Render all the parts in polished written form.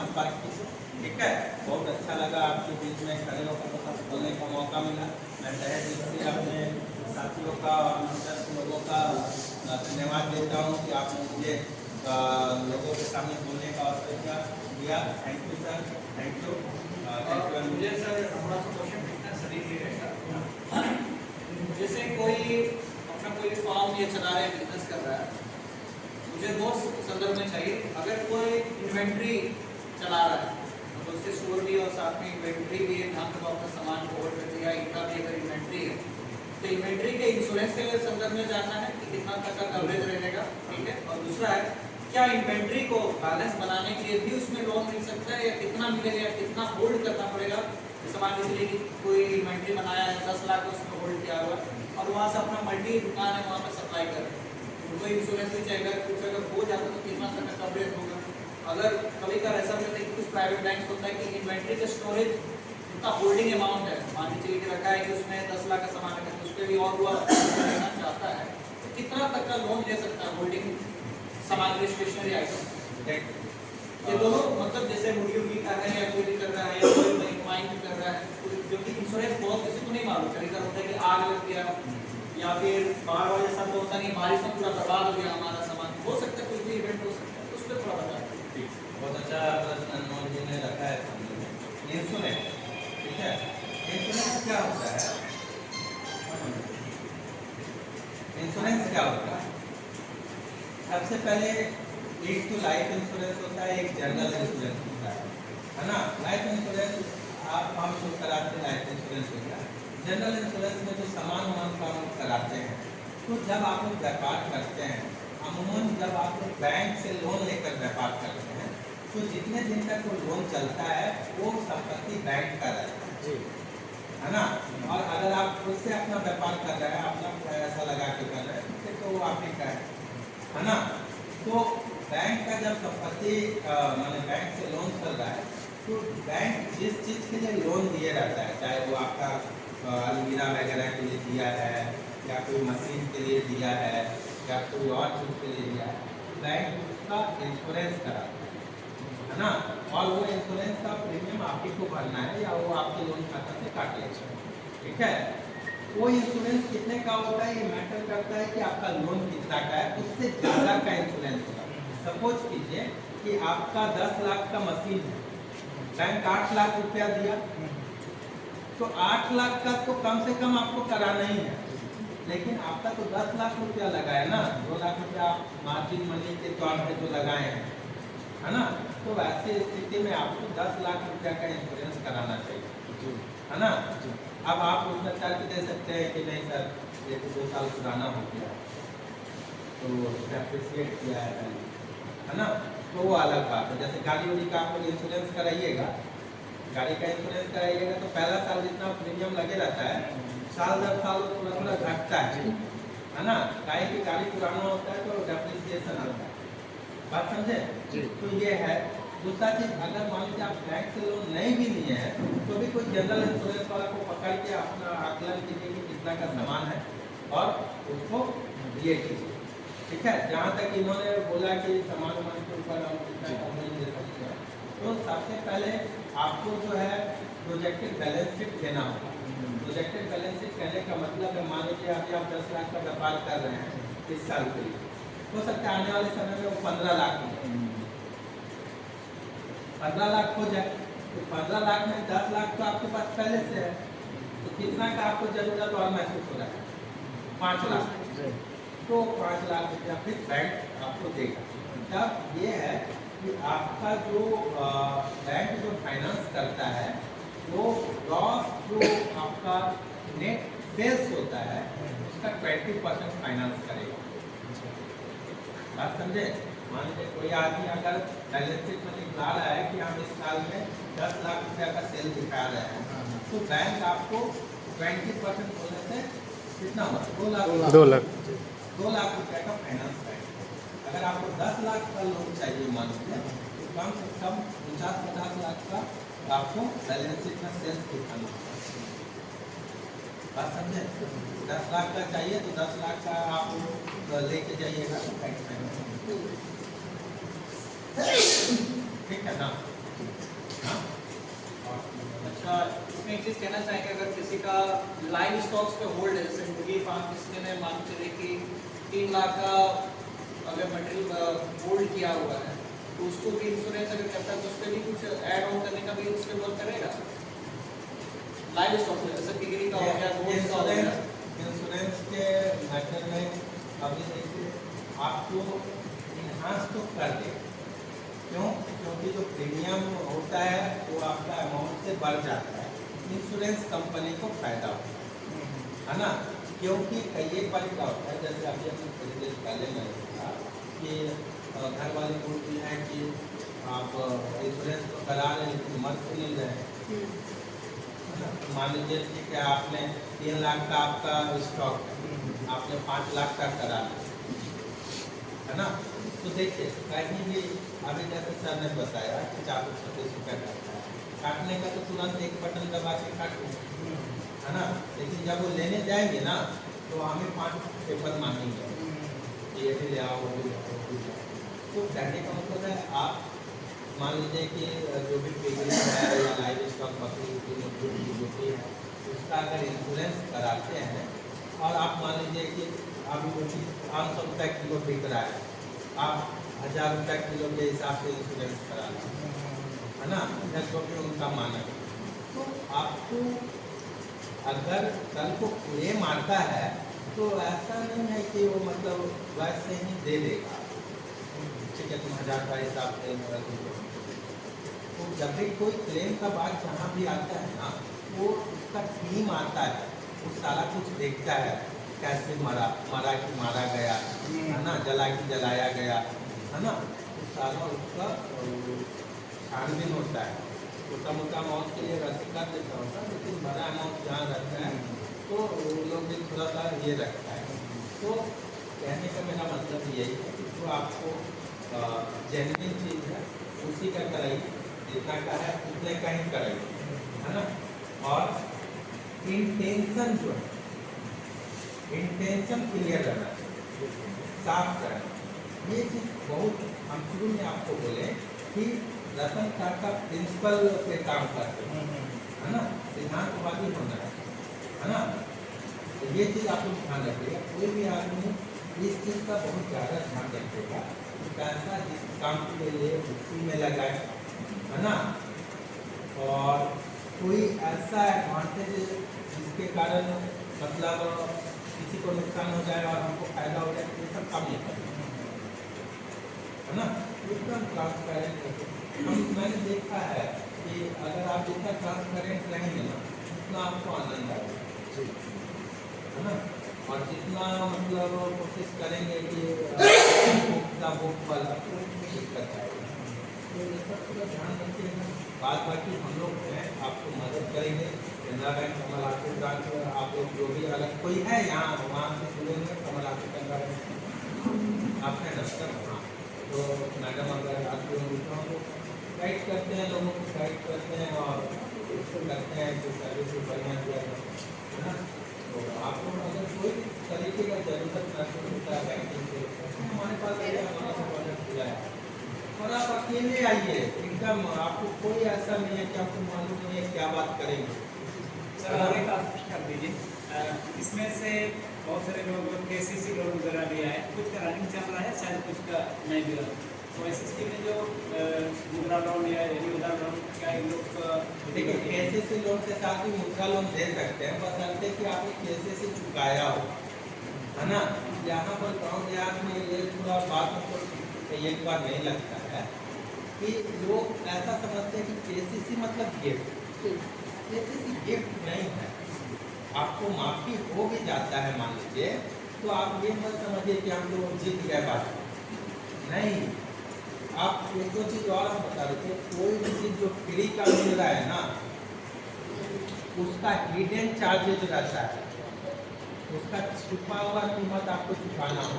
संपर्क कीजिए। ठीक है, बहुत अच्छा लगा आपके बीच में खड़े होकर बोलने का मौका मिला। मैं तहे दिल से अपने साथियों का और लोगों का धन्यवाद देता हूँ कि आपने मुझे लोगों के सामने बोलने का अवसर दिया। Thank you sir, thank you. मुझे सर थोड़ा सा क्वेश्चन पूछना शरीर ही रहेगा। जैसे कोई अपना कोई फॉर्म ये चला रहा है, बिजनेस कर रहा है, मुझे दो संदर्भ में चाहिए। अगर कोई इन्वेंट्री चला रहा है तो उसके स्टोर भी और साथ में इन्वेंट्री भी है, जहाँ तक अपना सामान को होल्ड कर दिया, इतना भी अगर इन्वेंट्री है तो इन्वेंट्री के इंश्योरेंस के संदर्भ में जानना है कि कितना तक का कवरेज रहेगा। ठीक है, और दूसरा है क्या इन्वेंट्री को बैलेंस बनाने के लिए भी उसमें लोन मिल सकता है, या कितना मिलेगा, कितना होल्ड करना पड़ेगा। जैसे मान लीजिए कि कोई इन्वेंट्री बनाया है 10 लाख उसमें होल्ड किया हुआ और वहाँ से अपना मल्टी दुकान है वहाँ पर सप्लाई कर रहे हैं, उनको इंश्योरेंस भी चाहिए। कुछ अगर हो जाता तो कितना तक का कवरेज होगा। अगर कभी का ऐसा होता है कि कुछ प्राइवेट बैंक होता है कि इन्वेंट्री का स्टोरेज जितना होल्डिंग अमाउंट है, मान लीजिए कि रखा है कि उसमें 10 लाख का सामान है तो उस पर भी और हुआ लेना चाहता है तो कितना तक का लोन ले सकता है होल्डिंग सामग्री स्टेशनरी आइटम। ये दोनों मतलब जैसे मुर्गी का है या कोई भी कर रहा है या कोई वाइन भी कर रहा है, जो कि इंश्योरेंस बहुत किसी को नहीं मालूम। कभी कभी होता है कि आग लग गया या फिर बाढ़ वाले ऐसा तो होता नहीं, बारिश में पूरा बर्बाद हो गया हमारा सामान, हो सकता है कुछ भी इवेंट हो सकता है, तो उस पर थोड़ा बता। बहुत अच्छा प्रश्न अनमोल जी ने रखा है सामने में। इंश्योरेंस, ठीक है, इंश्योरेंस क्या होता है? इंश्योरेंस क्या होता है? सबसे पहले एक तो लाइफ इंश्योरेंस होता है, एक जनरल इंश्योरेंस होता है ना। लाइफ इंश्योरेंस आप हम जो कराते हैं लाइफ इंश्योरेंस हो गया। जनरल इंश्योरेंस में जो सामान वामान का हम कराते हैं, तो जब आप लोग व्यापार करते हैं, अमूमन जब आप लोग बैंक से लोन लेकर व्यापार करते हैं तो जितने दिन तक वो लोन चलता है वो संपत्ति बैंक का रहता है ना। और अगर आप खुद से अपना व्यापार कर रहे हैं, अपना पैसा लगा के कर रहे हैं तो वो आप ही का है ना। तो बैंक का जब संपत्ति माने बैंक से लोन चल रहा है तो बैंक जिस चीज़ के लिए लोन दिए रहता है, चाहे वो आपका अलमीरा वगैरह के लिए दिया है या कोई मशीन के लिए दिया है या कोई और चीज़ के लिए दिया है, बैंक उसका इंश्योरेंस कराता है ना। और वो इंश्योरेंस का प्रीमियम आप ही को भरना है या वो आपके लोन खाता से काट लेगा। ठीक है, वो इंश्योरेंस कितने का होता है ये मैटर करता है कि आपका लोन कितना का है, उससे ज़्यादा का इंश्योरेंस होगा। सपोज कीजिए कि आपका 10 लाख का मशीन है, बैंक 8 लाख रुपया दिया, तो 8 लाख का तो कम से कम आपको कराना ही है, लेकिन आपका तो 10 लाख रुपया लगा है ना, 2 लाख रुपया आप मार्जिन मनी के तौर पे जो लगाए हैं, है ना। तो ऐसी स्थिति में आपको 10 लाख रुपया का इंश्योरेंस कराना चाहिए, है ना। अब आप उसमें तर्क दे सकते हैं कि नहीं सर ये तो 2 साल पुराना हो गया तो एप्रिशिएट किया है ना, तो वो अलग बात है। जैसे गाड़ी उड़ी का आप इंश्योरेंस कराइएगा, गाड़ी का इंश्योरेंस कराइएगा तो पहला साल जितना प्रीमियम लगे रहता है, साल दर साल थोड़ा थोड़ा घटता है ना। गाड़ी की गाड़ी पुराना होता है तो डेप्रिसिएशन आता है, बात समझे। तो ये है। दूसरा चीज़, अगर मान लीजिए आप बैंक से लोन नहीं भी लिए हैं तो भी कोई जनरल इंश्योरेंस वाला को पकड़ के अपना आकलन कीजिए कि कितना का सामान है और उसको दिए कीजिए। ठीक है, जहाँ तक इन्होंने बोला कि सामान वामान के ऊपर हम कितना कम नहीं दे सकते हैं, तो सबसे पहले आपको जो है प्रोजेक्टेड बैलेंस शीट देना होगा। प्रोजेक्टेड बैलेंस शीट कहने का मतलब है, मान लीजिए अभी आप 10 लाख का व्यापार कर रहे हैं इस साल के लिए, हो सकता है आने वाले समय में वो 15 लाख हो जाए, 15 लाख हो जाए तो 15 लाख में 10 लाख तो आपके पास पहले से है, तो कितना का आपको जरूरत और महसूस हो रहा है? 5 लाख। तो 5 लाख रुपया फिर बैंक आपको देगा। तब ये है कि आपका जो बैंक जो फाइनेंस करता है वो ग्रॉस जो आपका नेट सेल्स होता है उसका 20% फाइनेंस करेगा। बात समझे। मान लीजिए कोई आदमी अगर बैलेंस शीट में दिखा रहा है कि हम इस साल में 10 लाख रुपया का सेल दिखा रहे हैं, तो बैंक आपको 20% होने से कितना हुआ? 2 लाख 2 लाख रुपया का फाइनेंस करेगा। अगर आपको 10 लाख का लोन चाहिए मान लीजिए, तो कम से कम 50 लाख का आपको बैलेंस शीट में सेल्स दिखाना होगा। बात समझे। 10 लाख का चाहिए तो 10 लाख का आप लेके जाइएगा तो बैंक में, ठीक है ना। चीज़ कहना चाहेंगे, अगर किसी का लाइव स्टॉक्स पे होल्ड है, जैसे मुर्गी फार्म किसी ने मान चले कि 3 लाख का अगर मटेरियल होल्ड किया हुआ है, तो उसको भी इंश्योरेंस अगर करता है तो उस पर भी कुछ ऐड ऑन करने का भी उस पर वर्क करेगा लाइव स्टॉक में, जैसे पिगरी का हो गया, गोल्ड का हो गया। इंश्योरेंस के मैटर में अभी देखिए आपको इन्हांस तो कर दे, क्यों? क्योंकि जो प्रीमियम होता है वो आपका अमाउंट से बढ़ जाता है, इंश्योरेंस कंपनी को फायदा होता है ना। क्योंकि एक बार क्या होता है, जैसे अभी हमने थोड़ी देर पहले मैंने कहा कि घर वाले बोलते हैं कि आप इंश्योरेंस तो करा रहे हैं लेकिन मर तो नहीं रहे, है ना। मान लीजिए कि आपने 3 लाख का आपका स्टॉक है, आपने 5 लाख का करा लिया, है ना। तो देखिए कहीं भी अभी जैसे सर ने बताया कि 436 रुपये काटता है, काटने का तो तुरंत एक बटन दबा के काट लो, है ना। लेकिन जब वो लेने जाएंगे ना तो हमें 5 पेपर मांगेंगे, ये भी ले आओ, वो भी ले आओ, वो भी ले आओ। तो कहने का मतलब है आप मान लीजिए कि जो भी पेपर है या लाइव स्टॉक बकरी होती है उसका अगर इंश्योरेंस कराते हैं और आप मान लीजिए कि अभी वो चीज़ 500 रुपये किलो बिक रहा है, आप 1000 रुपये किलो के हिसाब से इंश्योरेंस करा लें, है ना, या जो भी उनका मानक है। तो आपको अगर कल को क्लेम आता है तो ऐसा नहीं है कि वो मतलब वैसे ही दे देगा, ठीक है तुम 1000 का हिसाब से तो जब भी कोई क्लेम का बात जहाँ भी आता है ना, वो उसका टीम आता है, वो सारा कुछ देखता है, कैसे मरा कि मारा गया, है ना, जला कि जलाया गया, है ना। तो सारा उसका छानबीन होता है, छोटा मोटा अमाउंट के लिए वैसे कर देता होता है, लेकिन बड़ा अमाउंट जहाँ रहता है तो वो लोग भी थोड़ा सा ये रखता है। तो कहने का मेरा मतलब यही है कि जो आपको जेन्युइन चीज़ है उसी का कराइए, जितना का है उतने का ही कराइए, है ना। और इंटेंशन जो है, इंटेंशन क्लियर रहना चाहिए, साफ करना, ये चीज़ बहुत हम शुरू में आपको बोले कि रतन टाटा प्रिंसिपल पे काम करते हैं, है ना, सिद्धांतवादी होना है ना। तो ये चीज़ आप लोग ध्यान रखिएगा, कोई भी आदमी इस चीज़ का बहुत ज़्यादा ध्यान रखेगा कि पैसा जिस काम के लिए उसी में लगाए, है ना। और कोई ऐसा एडवांटेज जिसके कारण मतलब किसी को नुकसान हो जाए और हमको फायदा हो जाए, ये सब काम नहीं करना, है ना। एकदम ट्रांसपेरेंट मैंने देखा है कि अगर आप जितना ट्रांसपेरेंट रहेंगे ना उतना आपको आनंद आएगा, है ना। और जितना मतलब कोशिश करेंगे कि बुक वाला दिक्कत आएगी, तो ये सब पूरा ध्यान रखिएगा। बाद बाकी हम लोग हैं, आपको मदद करेंगे। केनरा बैंक कमलापुर ब्रांच आप लोग जो भी अगर कोई है यहाँ वहाँ से जुड़ेंगे, कमलापुर केनरा बैंक आपने दफ्तर वहाँ, तो मैडम अगर आप लोग गाइड करते हैं, लोगों को गाइड करते हैं और करते हैं कि सर्विस बढ़िया दिया जाए, है ना। तो आप लोग अगर कोई तरीके का जरूरत महसूस होता है बैंकिंग से, हमारे पास आइए, हमारा प्रोजेक्ट खुला है और आप अकेले आइए, एकदम आपको कोई ऐसा नहीं है कि आपको मालूम नहीं है क्या बात करेंगे। सर और एक आप कर दीजिए, इसमें से बहुत सारे लोग KCC लोन वगैरह लिया है, कुछ का रनिंग चल रहा है, शायद कुछ का नहीं भी रहा, तो ऐसी स्थिति में जो मुद्रा लोन या मुद्रा लोन क्या इन लोग देखिए KCC लोन के साथ भी मुद्रा लोन दे सकते हैं, बशर्ते कि आपने KCC चुकाया हो, है ना। यहाँ पर गाँव देहात में ये थोड़ा बात को एक बार नहीं लगता है कि लोग ऐसा समझते हैं कि KCC मतलब गिफ्ट, KCC गिफ्ट नहीं है। आपको माफ़ी हो भी जाता है मान लीजिए, तो आप ये मत समझिए कि हम लोग जीत गए बात, नहीं। आप एक दो चीज़ और हम बता रहे थे, कोई भी चीज़ जो फ्री का मिल रहा है ना उसका हिडन चार्जेज रहता है, उसका छुपा हुआ कीमत आपको चुकाना हो।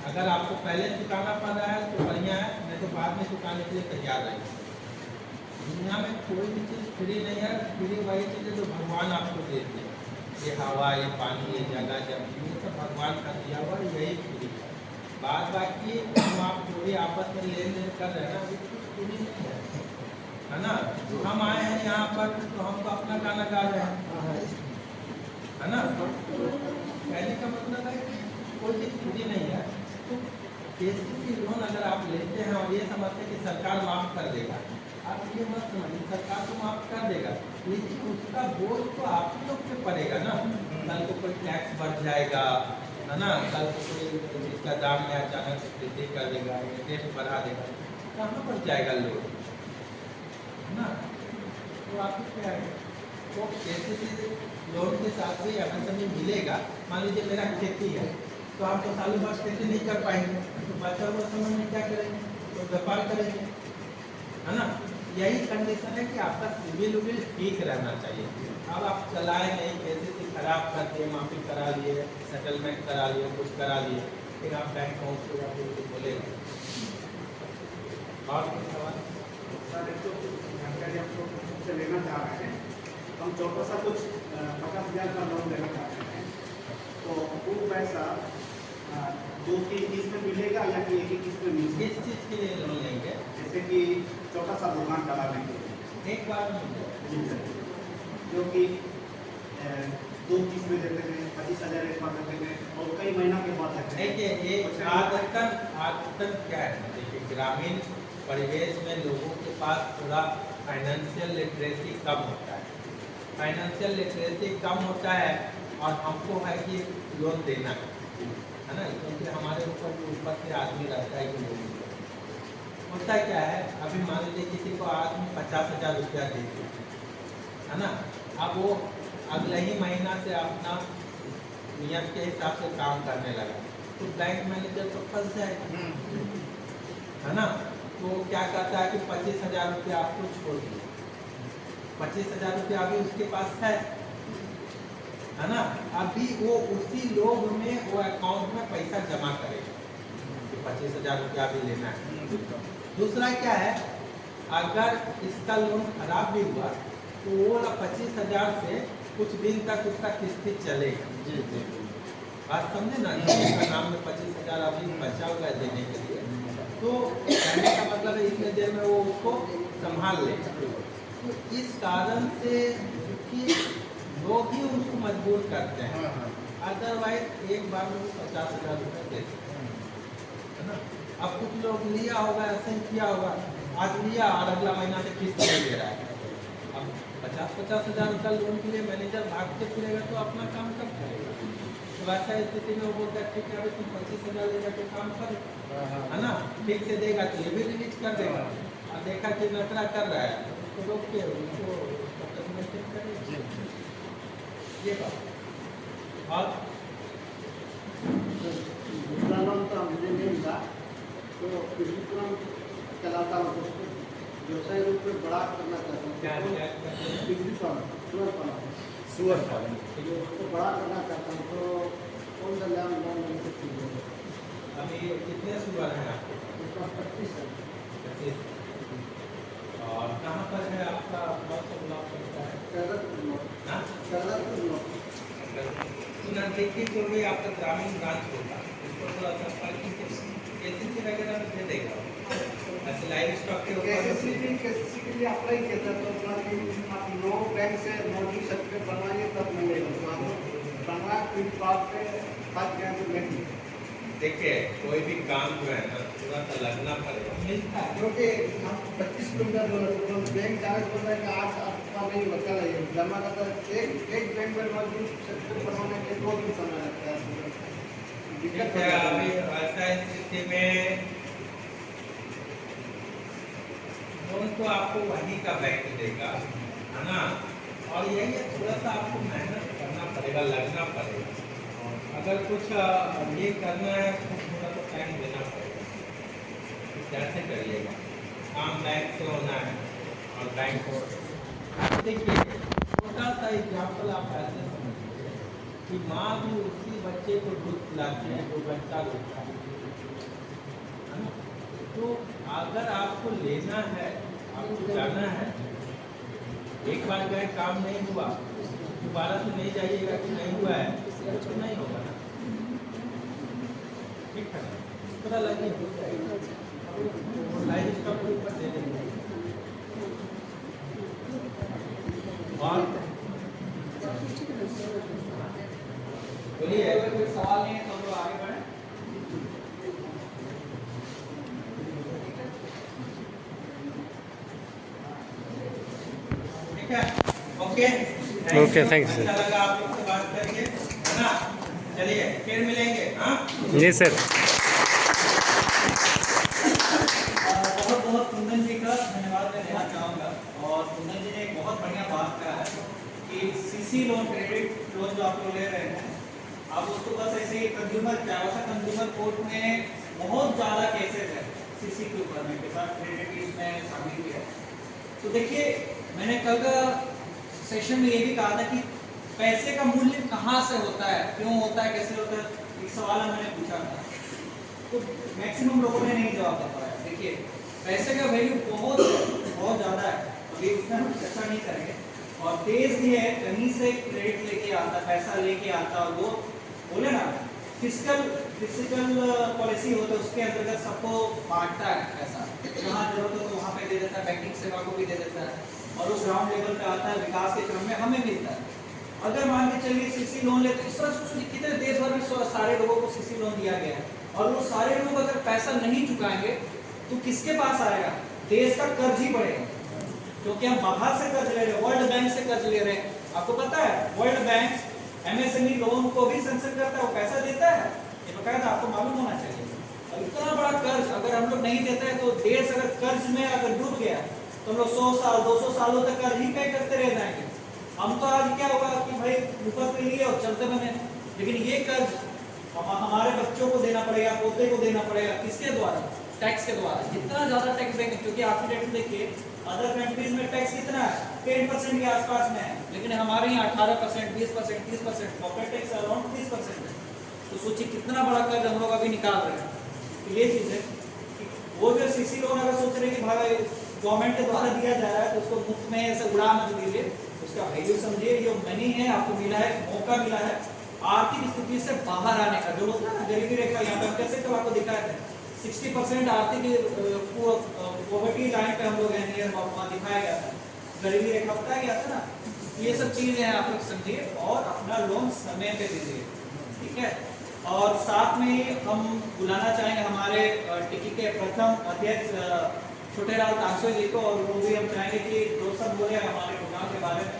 अगर आपको पहले चुकाना पड़ रहा है तो बढ़िया है, नहीं तो बाद में चुकाने के लिए तैयार रहिए। दुनिया में कोई भी चीज़ फ्री नहीं है, फ्री वही चीज़ है जो भगवान आपको देते हैं, ये हवा, ये पानी, ये जगह जमीन, ये सब भगवान का दिया हुआ यही फ्री है। बाद बाकी हम आप जो भी आपस में लेन देन कर रहे हैं ना, वो कुछ फ्री नहीं है, है है ना। हम आए हैं यहाँ पर तो हम तो अपना गाना गा रहे हैं, है ना। कहने का मतलब है कि कोई चीज़ फ्री नहीं है। तो केसीसी लोन अगर आप लेते हैं और ये समझते हैं कि सरकार माफ़ कर देगा, आप ये मत समझिए सरकार तो माफ़ कर देगा, लेकिन उसका बोझ तो आप ही लोग पे पड़ेगा ना। कल को कोई टैक्स बढ़ जाएगा, है ना, कल को कोई इसका दाम में अचानक से वृद्धि कर देगा, इंटरेस्ट बढ़ा देगा, कहाँ पर जाएगा लोन, है ना। तो आप क्या है, तो केसीसी लोन के साथ भी एमएसएमई मिलेगा। मान लीजिए मेरा खेती है तो आप तो सालों भर खेती नहीं कर पाएंगे, तो बचा हुआ समय में क्या करेंगे, तो व्यापार करेंगे, है ना। यही कंडीशन है कि आपका सिविल विविल ठीक रहना चाहिए। अब आप चलाए नहीं, केसीसी खराब करके माफी करा लिए, सेटलमेंट करा लिए, कुछ करा लिए, फिर आप बैंक पहुँचे या फिर कुछ बोलेगा। और कुछ सवाल? सर एक तो जानकारी आपको से लेना चाह रहे हैं, हम छोटा सा कुछ 50,000 का लोन लेना चाहते हैं, तो वो पैसा 2-3 किस्त में मिलेगा या कि एक ही किस्त में मिलेगा? किस चीज़ के लिए लोन लेंगे? जैसे कि छोटा सा दुकान चलाने के लिए, एक बार में मिल जाएगा। जो कि 2 किस्त में देते हैं, 25,000 एक बार देते हैं और कई महीना के बाद देते हैं। देखिए ये आदतन क्या है, देखिए ग्रामीण परिवेश में लोगों के पास थोड़ा फाइनेंशियल लिटरेसी कम होता है, फाइनेंशियल लिटरेसी कम होता है और हमको है कि लोन देना है ना, क्योंकि हमारे ऊपर से आदमी रहता है कि लोन होता है। क्या है, अभी मान लीजिए किसी को आदमी 50,000 रुपया दे दिया, है ना, अब वो अगले ही महीना से अपना नियत के हिसाब से काम करने लगा, तो बैंक मैनेजर तो फंस जाएगा, है ना। तो क्या कहता है कि 25,000 रुपया आपको छोड़ दिया, 25,000 रुपया अभी उसके पास है ना, अभी वो उसी लोभ में वो अकाउंट में पैसा जमा करेगा कि 25,000 रुपया अभी लेना है। दूसरा क्या है, अगर इसका लोन खराब भी हुआ तो वो 25,000 से कुछ दिन तक उसका किस्ती चलेगा। बात समझे ना, इसका नाम में 25,000 अभी बचा हुआ है देने के लिए, तो कहने का मतलब है इतने देर में वो उसको संभाल लेगा। तो इस कारण से कि लोग ही उसको मजबूर करते हैं, अदरवाइज एक बार में वो 50,000 रुपये देते हैं, है ना। अब कुछ लोग लिया होगा, ऐसे ही किया होगा, आज लिया और अगला महीना से किस्त नहीं दे रहा है। अब 50,000 का लोन के लिए मैनेजर भागते फिरेगा तो अपना काम कब करेगा। तो ऐसा स्थिति में वो बोलता है ठीक है अभी तुम 25,000 लेकर के काम करो, है ना, ठीक से देगा तो ये भी रिलीज कर देगा, और देखा कि नखरा कर रहा है तो उसको रोक के उसको करेगा। ये बात। और दूसरा लोन तो मुझे नहीं मिला, तो कृषि तुरंत चलाता हूँ, उसको व्यवसाय रूप में बड़ा करना चाहता हूँ। क्या करते हैं? बिजली पालन, सुअर पालन जो उसको बड़ा करना चाहता हूँ, तो कौन सा लोन लेने से ठीक होगा? अभी कितने सुअर हैं आपके पास? उसका 25 है। 25। और कहाँ पर है आपका ब्लॉक करता है? हाँ? तो नजदीकी जो भी आपका ग्रामीण ब्रांच होगा उसको थोड़ा संपर्क केसीसी वगैरह में दे देगा। ऐसे लाइव स्टॉक के ऊपर केसीसी के लिए अप्लाई किया था, तो आप नो बैंक से मौजूद सर्टिफिकेट बनवाइए तब मिलेगा, तो आप बनवा फिर बाद पे बात क्या तो नहीं। देखिए कोई भी काम जो है ना थोड़ा सा लगना पड़ेगा, मिलता है। क्योंकि हम 25 किलोमीटर बैंक कागज बोल रहे हैं कि आज आपका नहीं होता है जमा करता है, एक बैंक में मौजूद सर्टिफिकेट बनवाने के 2 दिन समय लगता है। दिक्कत है अभी ऐसा स्थिति में लोन तो आपको वहीं का बैंक देगा, है ना। और यही है थोड़ा सा आपको मेहनत करना पड़ेगा, लगना पड़ेगा। अगर कुछ ये करना है तो थोड़ा सा टाइम देना पड़ेगा। कैसे करिएगा, काम बैंक से होना है और बैंक को देखिए छोटा सा एग्जाम्पल आप ऐसे समझिए कि माँ भी उसी बच्चे को दूध पिलाती है जो बच्चा रोता है ना। तो अगर आपको लेना है, आपको जाना है, एक बार गए काम नहीं हुआ दोबारा तो नहीं जाइएगा कि नहीं हुआ है, तो नहीं होगा ना। ठीक है, थोड़ा लगे लाइफ स्टॉक के ऊपर दे देंगे। और बोलिए। कोई सवाल नहीं है तो हम लोग आगे बढ़े। ठीक है, okay okay, thank you sir. अच्छा लगा आप लोग से बात करके, है ना। चलिए फिर मिलेंगे। हाँ जी सर। बहुत बहुत कुंदन जी का धन्यवाद मैं देना चाहूँगा। और कुंदन जी ने एक बहुत बढ़िया बात कहा है कि सीसी लोन, क्रेडिट लोन जो आप लोग ले रहे हैं, आप उसको बस ऐसे ही कंज्यूमर कोर्ट में बहुत ज़्यादा केसेस है सीसी के ऊपर में के साथ क्रेडिट की इसमें शामिल भी है। तो देखिए, मैंने कल का सेशन में ये भी कहा था कि पैसे का मूल्य कहाँ से होता है, क्यों होता है, कैसे होता है, एक सवाल मैंने पूछा था तो मैक्सिमम लोगों ने नहीं जवाब दे पाया। देखिए, पैसे का वैल्यू बहुत ज़्यादा है, अभी उसमें हम चर्चा नहीं करेंगे। और देश भी है कहीं से क्रेडिट लेके आता, पैसा लेके आता, और वो बोले ना फिजिकल पॉलिसी होता है, उसके अंतर्गत सबको बांटता है पैसा, जहाँ जरूरत हो तो वहाँ पे दे देता है, बैंकिंग सेवा को भी दे देता है, और उस ग्राउंड लेवल पे आता है, विकास के क्रम में हमें मिलता है। अगर मान के चलिए सीसी लोन लेते, इस तरह सोचिए कितने देश भर में सारे लोगों को सीसी लोन दिया गया है, और वो सारे लोग अगर पैसा नहीं चुकाएंगे तो किसके पास आएगा? देश का कर्ज ही बढ़ेगा, क्योंकि हम बाहर से कर्ज ले रहे हैं, वर्ल्ड बैंक से कर्ज ले रहे हैं। आपको पता है वर्ल्ड बैंक एमएसएमई लोन को भी सैंक्शन करता है, वो पैसा देता है, ये बकायदा आपको मालूम होना चाहिए। और इतना बड़ा कर्ज अगर हम लोग नहीं देते हैं तो देश अगर कर्ज में अगर डूब गया तो हम लोग 100 साल 200 सालों तक कर्ज ही पे करते रह जाएंगे। हम तो आज क्या होगा कि भाई ऊपर पे लिए और चलते बने, लेकिन ये कर्ज हमारे बच्चों को देना पड़ेगा, पोते को देना पड़ेगा, किसके द्वारा? टैक्स के द्वारा। जितना ज्यादा टैक्स देंगे, क्योंकि आपकी टैक्स देखिए अदर कंट्रीज में टैक्स कितना है, 10% के आसपास में है, लेकिन हमारे यहाँ 18%, 20%, 30%, कॉर्पोरेट टैक्स अराउंड 30% है। तो सोचिए कितना बड़ा कर्ज हम लोग अभी निकाल रहे हैं। तो ये चीज है कि वो जो सीसी लोन अगर सोच रहे कि भाई गवर्नमेंट के द्वारा दिया जा रहा है तो उसको मुफ्त में ऐसे उड़ा मत दीजिए, उसका वैल्यू समझिए। ये मनी है, आपको मिला है, मौका मिला है आर्थिक स्थिति से बाहर आने का। जो होता है ना गरीबी रेखा, यहाँ पे हम कैसे कल आपको दिखाए थे 60% आर्थिक पॉवर्टी लाइन पे हम लोग हैं, नियर वहाँ दिखाया गया था, गरीबी रेखा बताया गया था ना। ये सब चीजें हैं, आप लोग समझिए और अपना लोन समय पे दीजिए, ठीक है। और साथ में हम बुलाना चाहेंगे हमारे टिकी के प्रथम अध्यक्ष छोटेलाल तांसो जी को, और वो भी हम चाहेंगे कि दो सब बोले हमारे प्रोग्राम के बारे में।